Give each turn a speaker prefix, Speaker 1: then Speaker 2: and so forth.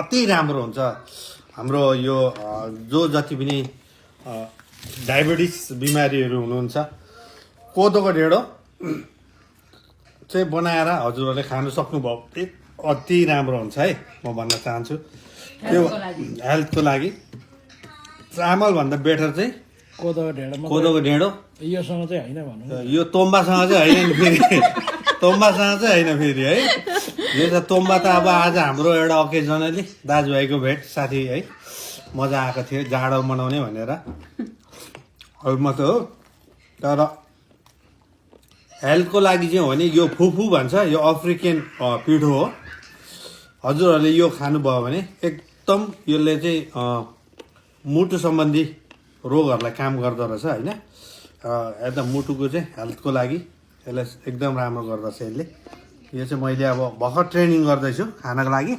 Speaker 1: अति राम्रो हुन्छ हाम्रो यो जो जति पनि डायबिटिस बिमारीहरू हुनुहुन्छ कोदोको ढेँडो चाहिँ बनाएर हजुरहरूले खानु सक्नुभयो अति राम्रो हुन्छ है म भन्न चाहन्छु त्यो हेल्थको लागि चामलभन्दा बेटर चाहिँ कोदोको ढेँडो
Speaker 2: योसँग चाहिँ होइन भनौँ
Speaker 1: यो तोम्बासँग चाहिँ होइन नि फेरि तोम्बासँग चाहिँ होइन फेरि है यो त तोम्बा त अब आज हाम्रो एउटा ओकेजनली दाजुभाइको भेट साथी है मजा आएको थियो जाडो मनाउने भनेर मात्र हो तर हेल्थको लागि चाहिँ हो भने यो फुफु भन्छ यो अफ्रिकन पिठो हो हजुरहरूले यो खानुभयो भने एकदम यसले चाहिँ मुटु सम्बन्धी रोगहरूलाई काम गर्दो रहेछ होइन एकदम मुटुको चाहिँ हेल्थको लागि यसलाई एकदम राम्रो गर्दछ यसले यो चाहिँ मैले अब भर्खर ट्रेनिङ गर्दैछु खानको लागि